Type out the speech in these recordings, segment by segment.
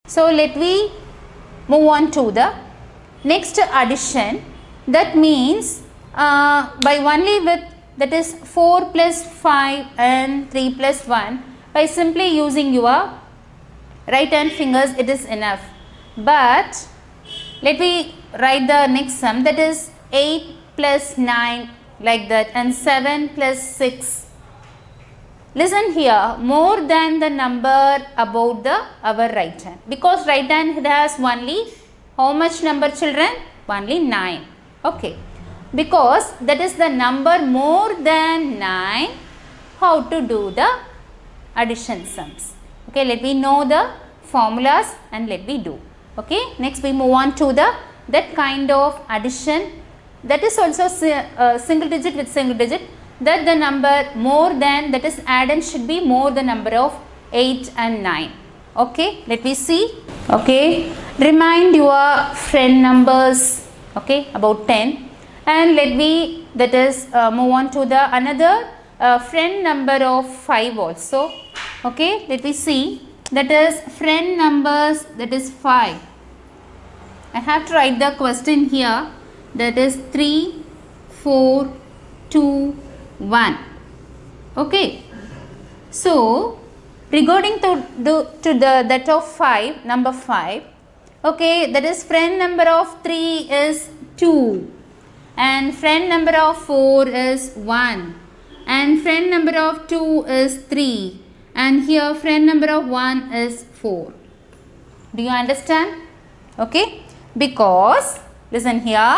So let me move on to the next addition. That means by only with, that is 4 plus 5 and 3 plus 1, by simply using your right hand fingers it is enough. But let me write the next sum, that is 8 plus 9, like that, and 7 plus 6. Listen here, more than the number about the our right hand, because right hand it has only how much number, children? Only 9. Okay, because that is the number more than 9, how to do the addition sums. Okay, let me know the formulas and let me do. Okay, next we move on to the that kind of addition, that is also single digit with single digit, that the number more than, that is addend should be more the number of 8 and 9. Okay, let me see. Okay, remind your friend numbers, okay, about 10, and let me, that is move on to the another friend number of 5 also. Okay, let me see, that is friend numbers, that is 5. I have to write the question here, that is 3, 4, 2, 1. Okay, so regarding to the that of 5, number 5, okay, that is friend number of 3 is 2, and friend number of 4 is 1, and friend number of 2 is 3, and here friend number of 1 is 4. Do you understand? Okay, because listen here,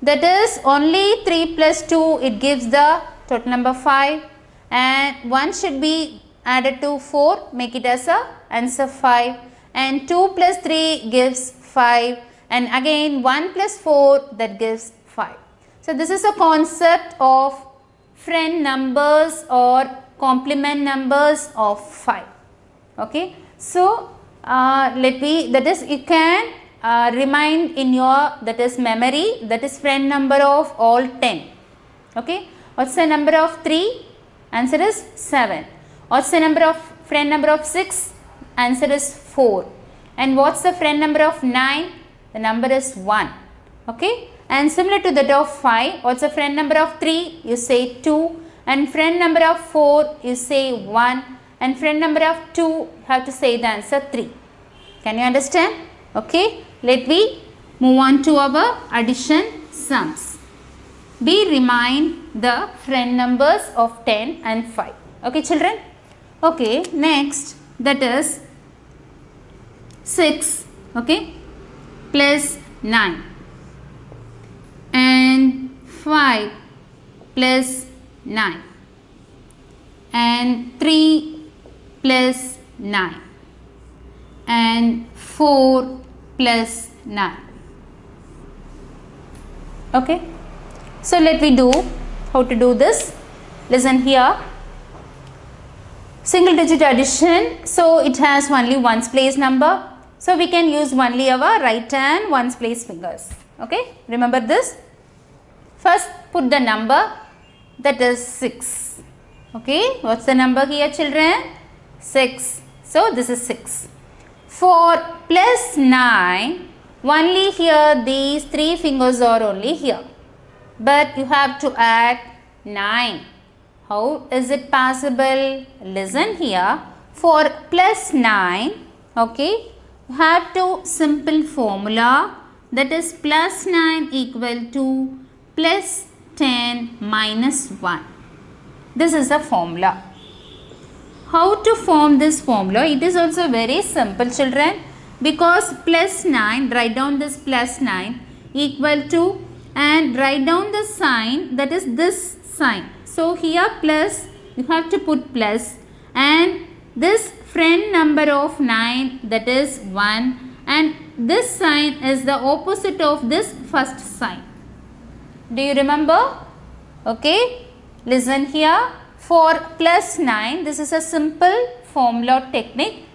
that is only 3 plus 2, it gives the total number 5, and 1 should be added to 4, make it as a answer 5, and 2 plus 3 gives 5, and again 1 plus 4, that gives 5. So this is a concept of friend numbers or complement numbers of 5. Okay, so let me, that is you can remind in your, that is memory, that is friend number of all 10. Okay, what's the number of 3? Answer is 7. What's the number of friend number of 6? Answer is 4. And what's the friend number of 9? The number is 1. Okay, and similar to that of 5, what's the friend number of 3? You say 2, and friend number of 4 you say 1, and friend number of 2 you have to say the answer 3. Can you understand? Okay, let me move on to our addition sums. We remind the friend numbers of 10 and 5. Okay, children? Okay, next, that is 6, okay, plus 9, and 5 plus 9, and 3 plus 9, and 4 plus 9. Okay, so let me do how to do this. Listen here, single digit addition, so it has only ones place number, so we can use only our right hand ones place fingers. Okay, remember this. First put the number, that is 6. Okay, what's the number here, children? 6. So this is 6. For plus 9, only here these 3 fingers are only here, but you have to add 9. How is it possible? Listen here, for plus 9, okay, you have to simple formula, that is plus 9 equal to plus 10 minus 1. This is the formula. How to form this formula? It is also very simple, children, because plus 9, write down this plus 9 equal to, and write down the sign, that is this sign. So here plus, you have to put plus, and this friend number of 9, that is 1, and this sign is the opposite of this first sign. Do you remember? Okay, listen here, for plus 9, this is a simple formula technique,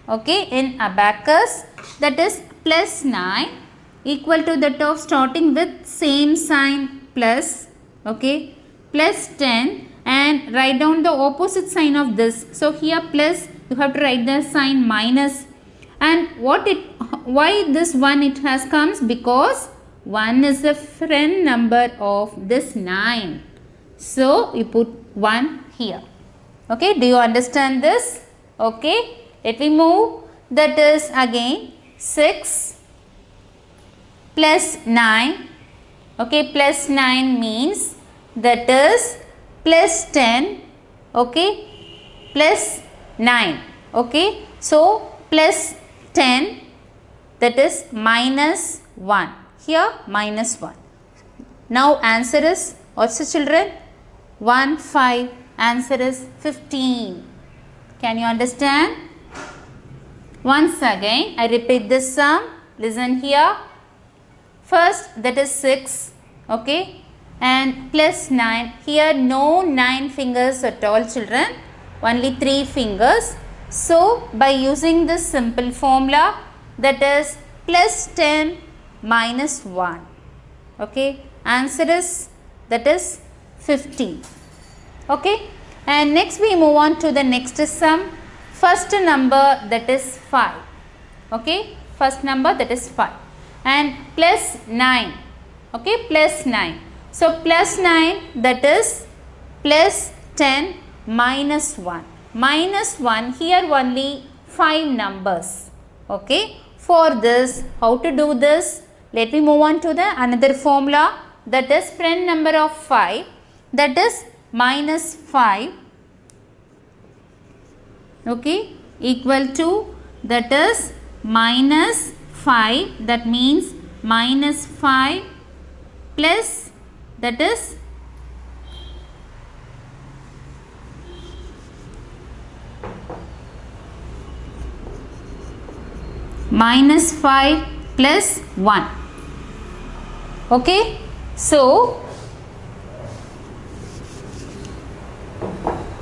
okay, in Abacus, that is plus 9 equal to that of starting with same sign plus, okay, plus 10, and write down the opposite sign of this. So here plus, you have to write the sign minus, And why this 1 it has comes? Because 1 is the friend number of this 9. So you put 1 here. Okay, do you understand this? Okay, let me move. That is again 6 plus 9. Okay, plus 9 means that is plus 10. Okay, plus 9. Okay, so plus 10, that is minus 1. Here minus 1. Now answer is, what's the children? 1, 5. Answer is 15. Can you understand? Once again, I repeat this sum. Listen here. First, that is 6. Okay. And plus 9. Here no 9 fingers at all, children. Only 3 fingers. So, by using this simple formula, that is plus 10 minus 1. Okay. Answer is, that is 15. Okay. And next we move on to the next sum. First number, that is 5. Okay. First number, that is 5. And plus 9. Okay. Plus 9. So, plus 9, that is plus 10 minus 1. Minus 1, here only 5 numbers. Okay. For this, how to do this? Let me move on to the another formula, that is friend number of 5, that is minus 5. Okay, equal to, that is minus 5, that means minus 5 plus, that is minus 5 plus 1. Okay. So,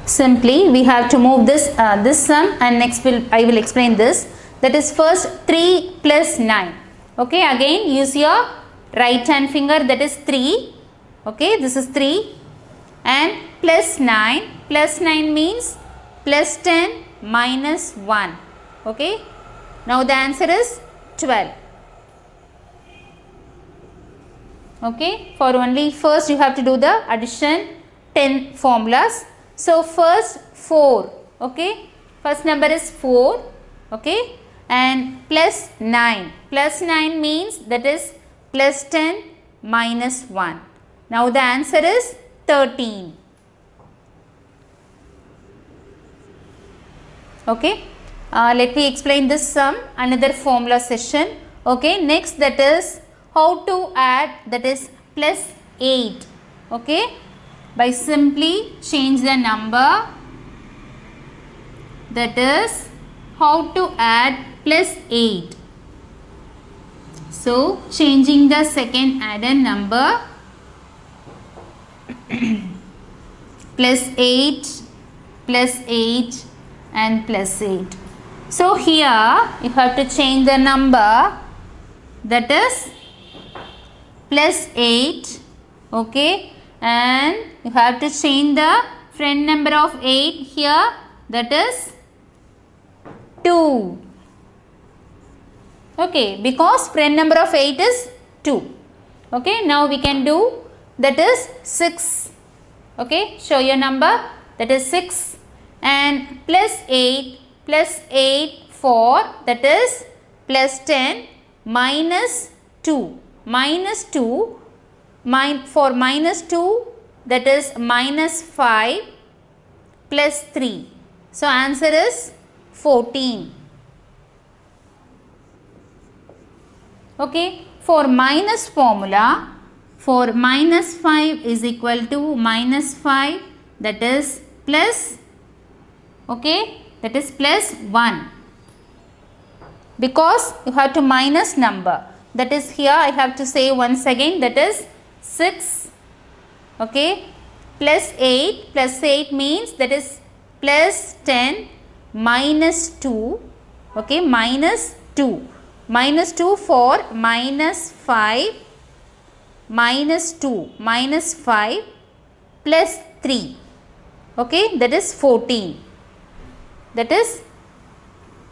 simply we have to move this sum, and next I will explain this. That is first 3 plus 9. Okay. Again use your right hand finger, that is 3. Okay. This is 3 and plus 9. Plus 9 means plus 10 minus 1. Okay. Now the answer is 12. Okay. For only first you have to do the addition 10 formulas. So first 4. Okay. First number is 4. Okay. And plus 9. Plus 9 means that is plus 10 minus 1. Now the answer is 13. Okay. Let me explain this sum, another formula session. Okay. Next, that is how to add, that is plus 8. Okay. By simply change the number, that is how to add plus 8. So, changing the second added number plus 8, plus 8 and plus 8. So, here you have to change the number, that is plus 8. Okay. And you have to change the friend number of 8 here, that is 2. Okay, because friend number of 8 is 2. Okay, now we can do, that is 6. Okay, show your number, that is 6 and plus 8 4, that is plus 10 minus 2. Minus 2. For minus 2, that is minus 5 plus 3. So, answer is 14. Okay. For minus formula, for minus 5 is equal to minus 5, that is plus, okay, that is plus 1. Because you have to minus number, that is here I have to say once again, that is 6, okay, plus 8 means that is plus 10 minus 2, okay, minus 2. Minus 2 for minus 5, minus 2, minus 5 plus 3, okay, that is 14. That is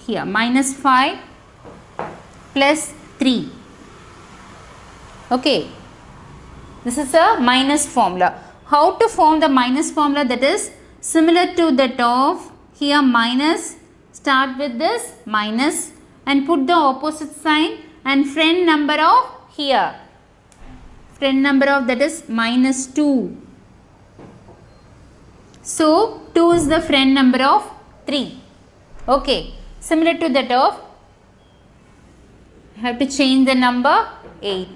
here minus 5 plus 3. Okay. This is a minus formula. How to form the minus formula? That is similar to that of here minus. Start with this minus and put the opposite sign and friend number of here. Friend number of that is minus 2. So 2 is the friend number of 3. Okay. Similar to that of, have to change the number 8.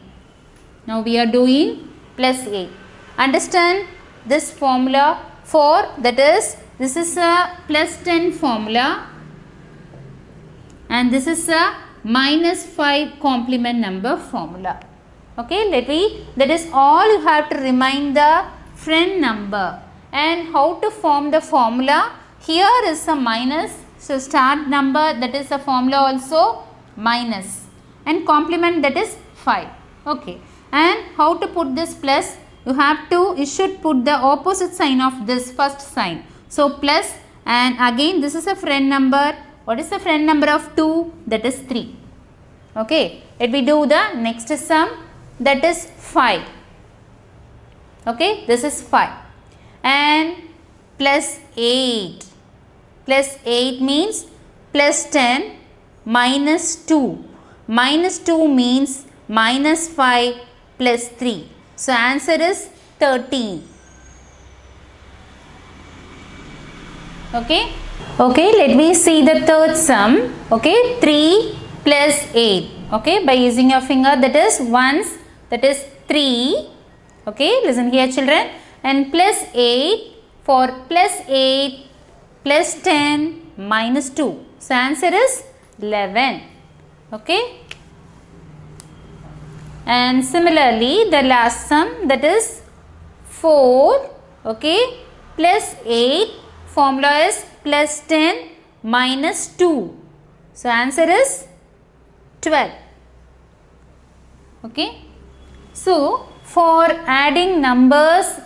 Now we are doing plus 8. Understand this formula for, that is, this is a plus 10 formula and this is a minus 5 complement number formula. Okay, that is all you have to remind the friend number. And how to form the formula? Here is a minus, so start number, that is a formula also minus, and complement, that is 5. Okay, and how to put this plus? You should put the opposite sign of this first sign. So plus, and again this is a friend number. What is the friend number of 2? That is 3. Okay, let me do the next sum, that is 5. Okay, this is 5 and plus 8. Plus 8 means plus 10 minus 2. Minus 2 means minus 5 plus 3. So answer is 13. Okay. Okay, let me see the third sum. Okay, 3 plus 8. Okay, by using your finger, that is once, that is 3. Okay, listen here children. And plus 8, for plus 8 plus 10 minus 2. So answer is 11. Okay. And similarly the last sum, that is 4. Okay, plus 8, formula is plus 10 minus 2. So answer is 12. Okay. So for adding numbers,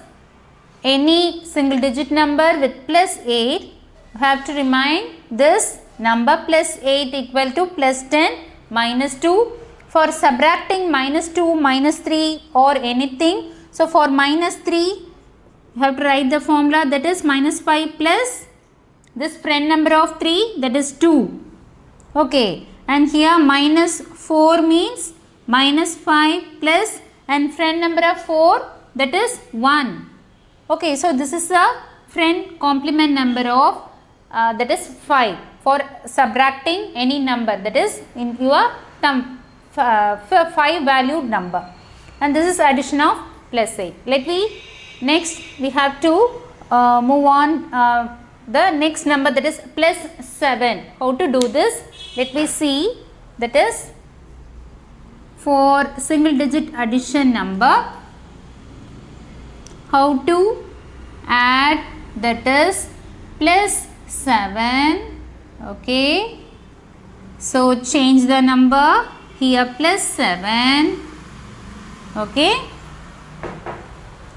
any single digit number with plus 8, you have to remind this number plus 8 equal to plus 10 minus 2. For subtracting minus 2, minus 3 or anything, so for minus 3, you have to write the formula, that is minus 5 plus this friend number of 3, that is 2. Okay, and here minus 4 means minus 5 plus and friend number of 4, that is 1. Okay, so this is a friend complement number of that is 5 for subtracting any number, that is in your term 5 valued number, and this is addition of plus 8. Next we have to move on the next number, that is plus 7. How to do this? Let me see. That is for single digit addition number, how to add, that is plus 7. Okay, so change the number here, plus 7. Okay,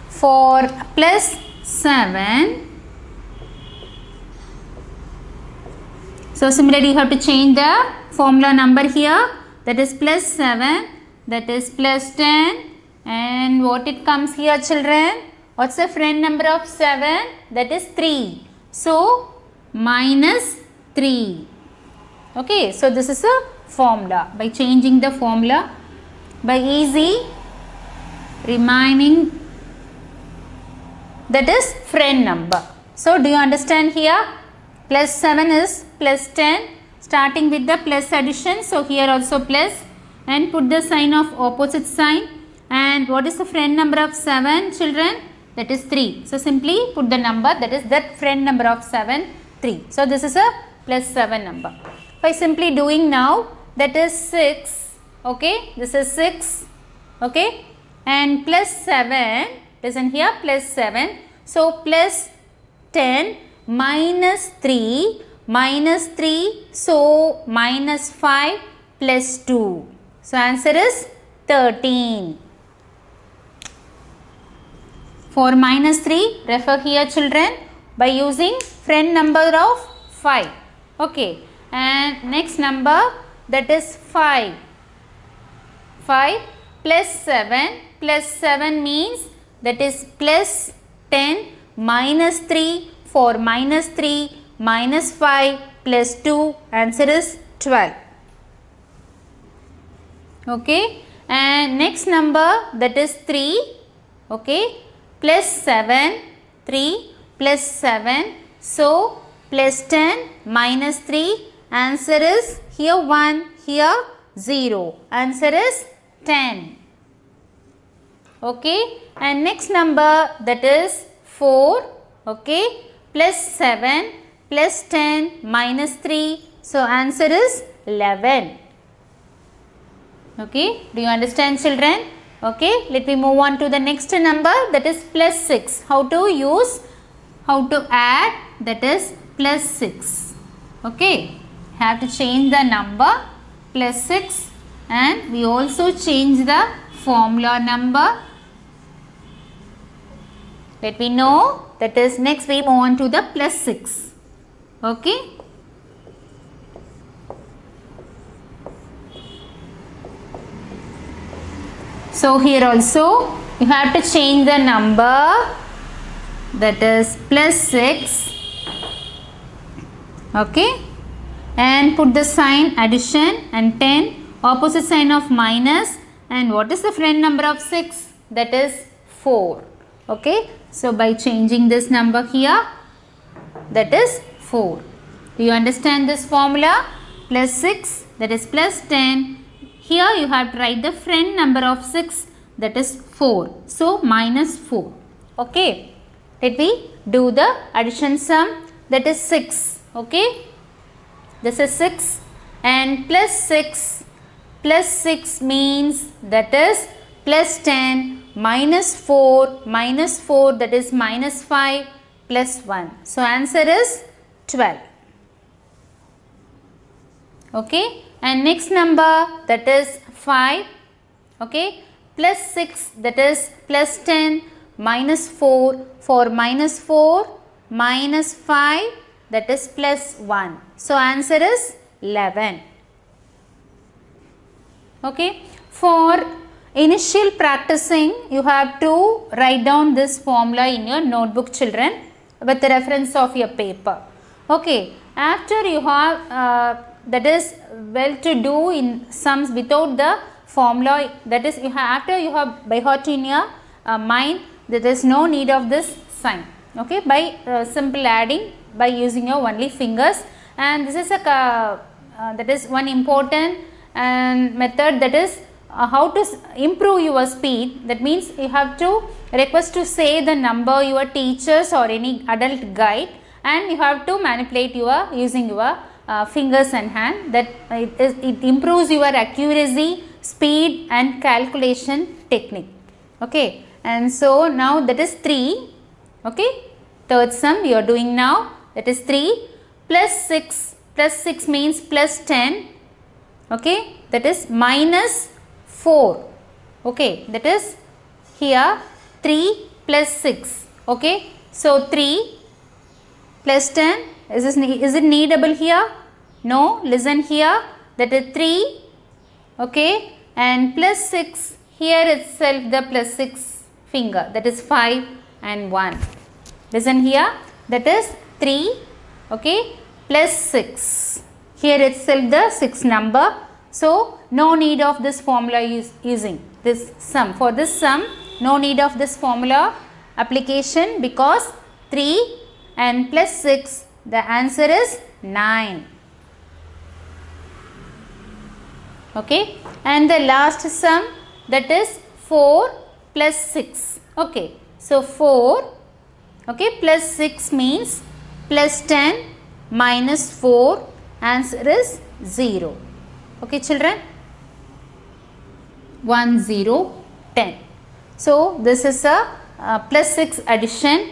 for plus 7, so similarly you have to change the formula number here, that is plus 7, that is plus 10, and what it comes here children? What's the friend number of 7? That is 3. So minus 3. Okay, so this is a formula. By changing the formula, by easy remaining, that is friend number. So do you understand here? Plus 7 is plus 10, starting with the plus addition. So here also plus, and put the sign of opposite sign. And what is the friend number of 7 children? That is 3. So simply put the number, that is that friend number of 7, 3. So this is a plus 7 number. By simply doing now, that is 6. Okay, this is 6. Okay, and plus 7, listen here, plus 7. So plus 10 minus 3, minus 3, so minus 5 plus 2. So answer is 13. For minus 3, refer here children by using friend number of 5. Okay, and next number, that is 5. 5 plus 7 means that is plus 10 minus 3, 4 minus 3 minus 5 plus 2, answer is 12. Okay, and next number that is 3, okay, plus 7, 3 plus 7, so plus 10 minus 3, answer is here 1, here 0, answer is 10. Okay, and next number that is 4, okay, plus 7 plus 10 minus 3, so answer is 11. Okay, do you understand, children? Okay, let me move on to the next number, that is plus 6. How to add, that is plus 6. Okay, have to change the number plus 6, and we also change the formula number. Let me know, that is next we move on to the plus 6. Okay. So here also you have to change the number, that is plus 6, okay, and put the sign addition and 10, opposite sign of minus, and what is the friend number of 6? That is 4. Okay, so by changing this number here, that is 4. Do you understand this formula? Plus 6, that is plus 10. Here you have to write the friend number of 6, that is 4. So minus 4. Okay, let me do the addition sum, that is 6. Okay, this is 6 and plus 6 means that is plus 10 minus 4 that is minus 5 plus 1. So answer is 12. Okay, and next number that is 5, okay, plus 6 that is plus 10 minus 4 minus 4 minus 5 that is plus 1. So answer is 11. Okay, for initial practicing you have to write down this formula in your notebook, children, with the reference of your paper. Okay, after you have that is well to do in sums without the formula, that is you have, after you have by heart in your mind, there is no need of this sign. Okay, by simple adding by using your only fingers, and this is a that is one important method, that is how to improve your speed. That means you have to request to say the number your teachers or any adult guide, and you have to manipulate your using your fingers and hand. That it improves your accuracy, speed and calculation technique. Okay, and so now that is 3. Okay, third sum we are doing now, that is 3 plus 6 means plus 10. Okay, that is minus 4. Okay, that is here 3 plus 6. Okay, so 3 plus 10, is it needable here? No, listen here, that is 3. Okay, and plus 6, here itself the plus 6 finger, that is 5 and 1. Listen here, that is 3, okay, plus 6, here itself the 6 number. So no need of this formula using this sum. For this sum no need of this formula application, because 3 and plus 6, the answer is 9. Okay, and the last sum, that is 4 plus 6. Okay, so 4, okay, plus 6 means plus 10 minus 4, answer is 0. Okay, children, 1 0 10. So this is a plus 6 addition